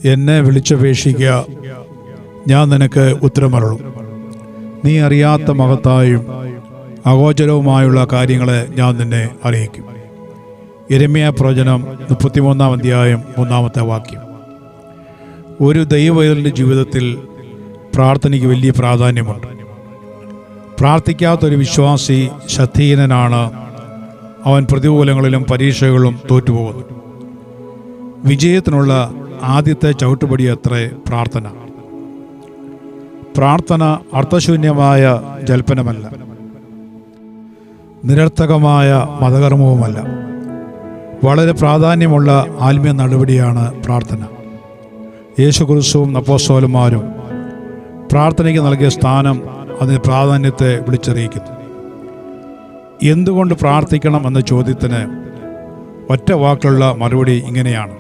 എന്നെ വിളിച്ചപേക്ഷിക്കുക, ഞാൻ നിനക്ക് ഉത്തരമരുളും. നീ അറിയാത്ത മഹത്തായും അഗോചരവുമായുള്ള കാര്യങ്ങളെ ഞാൻ നിന്നെ അറിയിക്കും. യിരെമ്യാ പ്രവചനം 33-ാം അധ്യായം 3-ാമത്തെ വാക്യം. ഒരു ദൈവവൈതലിൻ്റെ ജീവിതത്തിൽ പ്രാർത്ഥനയ്ക്ക് വലിയ പ്രാധാന്യമുണ്ട്. പ്രാർത്ഥിക്കാത്തൊരു വിശ്വാസി ശ്രദ്ധഹീനനാണ്. അവൻ പ്രതികൂലങ്ങളിലും പരീക്ഷകളിലും തോറ്റുപോകുന്നു. വിജയത്തിനുള്ള ആദ്യത്തെ ചവിട്ടുപടി അത്രേ പ്രാർത്ഥന. പ്രാർത്ഥന അർത്ഥശൂന്യമായ ജൽപ്പനമല്ല, നിരർത്ഥകമായ മതകർമ്മവുമല്ല. വളരെ പ്രാധാന്യമുള്ള ആത്മീയ നടപടിയാണ് പ്രാർത്ഥന. യേശുക്രിസ്തുവും അപ്പോസ്തലന്മാരും പ്രാർത്ഥനയ്ക്ക് നൽകിയ സ്ഥാനം അതിന് പ്രാധാന്യത്തെ വിളിച്ചറിയിക്കുന്നു. എന്തുകൊണ്ട് പ്രാർത്ഥിക്കണം എന്ന ചോദ്യത്തിന് ഒറ്റ വാക്കുള്ള മറുപടി ഇങ്ങനെയാണ്: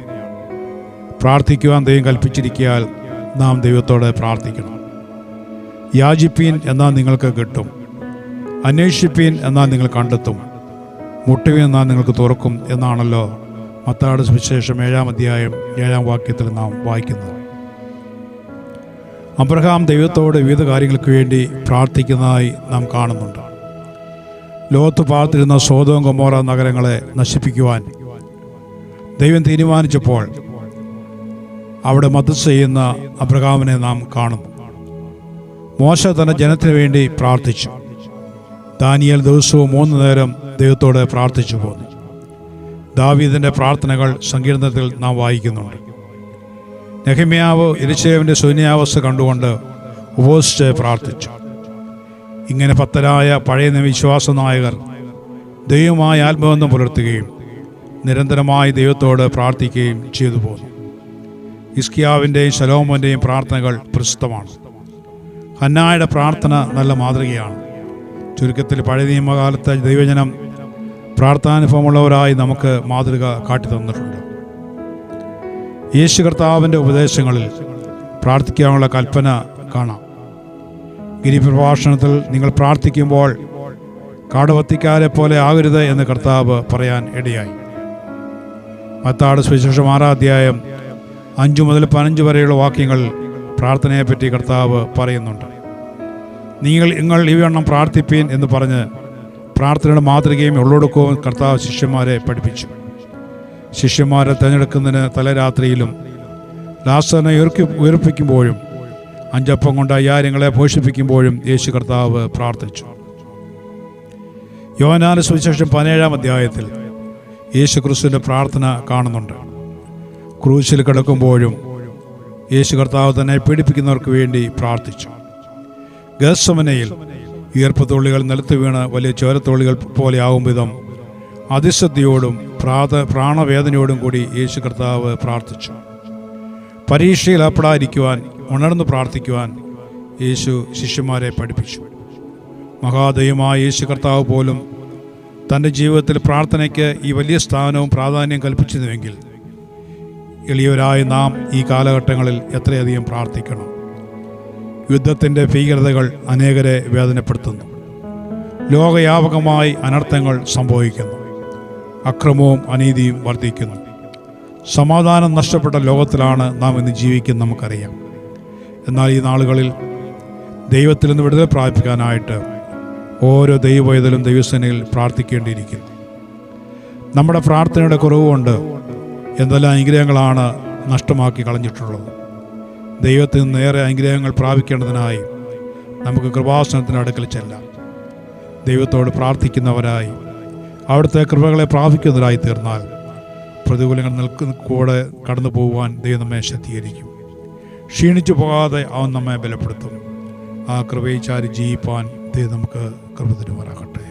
പ്രാർത്ഥിക്കുവാൻ ദൈവം കൽപ്പിച്ചിരിക്കയാൽ നാം ദൈവത്തോട് പ്രാർത്ഥിക്കണം. യാചിപ്പീൻ എന്നാൽ നിങ്ങൾക്ക് കിട്ടും, അന്വേഷിപ്പീൻ എന്നാൽ നിങ്ങൾ കണ്ടെത്തും, മുട്ടുവീൻ എന്നാൽ നിങ്ങൾക്ക് തുറക്കും എന്നാണല്ലോ മത്തായിയുടെ സുവിശേഷം 7-ാം അധ്യായം 7-ാം വാക്യത്തിൽ നാം വായിക്കുന്നത്. അബ്രഹാം ദൈവത്തോട് വിവിധ കാര്യങ്ങൾക്ക് വേണ്ടി പ്രാർത്ഥിക്കുന്നതായി നാം കാണുന്നുണ്ട്. ലോത്ത് പാർത്തിരുന്ന സോദോം ഗൊമോറ നഗരങ്ങളെ നശിപ്പിക്കുവാൻ ദൈവം തീരുമാനിച്ചപ്പോൾ അവിടെ മദ്രസ ചെയ്യുന്ന അബ്രഹാമിനെ നാം കാണുന്നു. മോശ തന്റെ ജനത്തിന് വേണ്ടി പ്രാർത്ഥിച്ചു. ദാനിയേൽ ദിവസവും 3 നേരം ദൈവത്തോട് പ്രാർത്ഥിച്ചു പോന്നു. ദാവീദിൻ്റെ പ്രാർത്ഥനകൾ സങ്കീർത്തനത്തിൽ നാം വായിക്കുന്നുണ്ട്. നെഹെമ്യാവ് യെരൂശലേമിൻ്റെ ശൂന്യാവസ്ഥ കണ്ടുകൊണ്ട് ഉപവസിച്ച് പ്രാർത്ഥിച്ചു. ഇങ്ങനെ ഭക്തരായ പഴയ വിശ്വാസ നായകർ ദൈവമായ ആത്മബന്ധം പുലർത്തുകയും നിരന്തരമായി ദൈവത്തോട് പ്രാർത്ഥിക്കുകയും ചെയ്തു പോന്നു. ഹിസ്കിയാവിൻ്റെയും ശലോമോൻ്റെയും പ്രാർത്ഥനകൾ പ്രസിദ്ധമാണ്. ഹന്നായുടെ പ്രാർത്ഥന നല്ല മാതൃകയാണ്. ചുരുക്കത്തിൽ പഴയ നിയമകാലത്തെ ദൈവജനം പ്രാർത്ഥാനുഭവമുള്ളവരായി നമുക്ക് മാതൃക കാട്ടിത്തന്നിട്ടുണ്ട്. യേശു കർത്താവിൻ്റെ ഉപദേശങ്ങളിൽ പ്രാർത്ഥിക്കാനുള്ള കൽപ്പന കാണാം. ഗിരിപ്രഭാഷണത്തിൽ നിങ്ങൾ പ്രാർത്ഥിക്കുമ്പോൾ കാടുവത്തിക്കാരെ പോലെ ആകരുത് എന്ന് കർത്താവ് പറയാൻ ഇടയായി. മത്തായിയുടെ സുവിശേഷം 6-ാം അധ്യായം 5 മുതൽ 15 വരെയുള്ള വാക്യങ്ങളിൽ പ്രാർത്ഥനയെപ്പറ്റി കർത്താവ് പറയുന്നുണ്ട്. നിങ്ങൾ ഇവണ്ണം പ്രാർത്ഥിപ്പീൻ എന്ന് പറഞ്ഞ് പ്രാർത്ഥനയുടെ മാതൃകയും ഉള്ളൊടുക്കവും കർത്താവ് ശിഷ്യന്മാരെ പഠിപ്പിച്ചു. ശിഷ്യന്മാരെ തിരഞ്ഞെടുക്കുന്നതിന് തലരാത്രിയിലും ലാസറിനെ ഉയർപ്പിക്കുമ്പോഴും 5 അപ്പം കൊണ്ട് 5000 പോഷിപ്പിക്കുമ്പോഴും യേശു കർത്താവ് പ്രാർത്ഥിച്ചു. യോഹന്നാന്റെ സുവിശേഷം 17-ാം അധ്യായത്തിൽ യേശു ക്രിസ്തുവിൻ്റെ പ്രാർത്ഥന കാണുന്നുണ്ട്. ക്രൂശിൽ കിടക്കുമ്പോഴും യേശു കർത്താവ് തന്നെ പീഡിപ്പിക്കുന്നവർക്ക് വേണ്ടി പ്രാർത്ഥിച്ചു. ഗത്സമനയിൽ ഈർപ്പത്തുള്ളികൾ നിലത്ത് വീണ് വലിയ ചോരത്തുള്ളികൾ പോലെ ആകും വിധം അതിശ്രദ്ധയോടും പ്രാണവേദനയോടും കൂടി യേശു കർത്താവ് പ്രാർത്ഥിച്ചു. പരീക്ഷയിൽ അപ്പെടാതിരിക്കുവാൻ ഉണർന്നു പ്രാർത്ഥിക്കുവാൻ യേശു ശിഷ്യന്മാരെ പഠിപ്പിച്ചു. മഹാദൈവമായ യേശു കർത്താവ് പോലും തൻ്റെ ജീവിതത്തിൽ പ്രാർത്ഥനയ്ക്ക് ഈ വലിയ സ്ഥാനവും പ്രാധാന്യം കൽപ്പിച്ചിരുന്നുവെങ്കിൽ എളിയവരായ നാം ഈ കാലഘട്ടങ്ങളിൽ എത്രയധികം പ്രാർത്ഥിക്കണം. യുദ്ധത്തിൻ്റെ ഭീകരതകൾ അനേകരെ വേദനപ്പെടുത്തുന്നു. ലോകവ്യാപകമായി അനർത്ഥങ്ങൾ സംഭവിക്കുന്നു. അക്രമവും അനീതിയും വർദ്ധിക്കുന്നു. സമാധാനം നഷ്ടപ്പെട്ട ലോകത്തിലാണ് നാം ഇന്ന് ജീവിക്കുന്നത്, നമുക്കറിയാം. എന്നാൽ ഈ നാളുകളിൽ ദൈവത്തിൽ നിന്ന് വിടുതൽ പ്രാപിക്കാനായിട്ട് ഓരോ ദൈവവൈതലും ദൈവസേനയിൽ പ്രാർത്ഥിക്കേണ്ടിയിരിക്കുന്നു. നമ്മുടെ പ്രാർത്ഥനയുടെ കുറവുകൊണ്ട് എന്തെല്ലാം അനുഗ്രഹങ്ങളാണ് നഷ്ടമാക്കി കളഞ്ഞിട്ടുള്ളത്. ദൈവത്തിൽ നിന്ന് നേരെ അനുഗ്രഹങ്ങൾ പ്രാപിക്കേണ്ടതിനായി നമുക്ക് കൃപാസനത്തിൻ്റെ അടുക്കൽ ചെല്ലാം. ദൈവത്തോട് പ്രാർത്ഥിക്കുന്നവരായി അവിടുത്തെ കൃപകളെ പ്രാപിക്കുന്നവരായി തീർന്നാൽ പ്രതികൂലങ്ങൾ കൂടെ കടന്നു പോകുവാൻ ദൈവം നമ്മെ ശക്തീകരിക്കും. ക്ഷീണിച്ചു പോകാതെ അവൻ നമ്മെ ബലപ്പെടുത്തും. ആ കൃപയിച്ചാരി ജീവിപ്പാൻ ദൈവം നമുക്ക് കൃപ തരുമാറാകട്ടെ.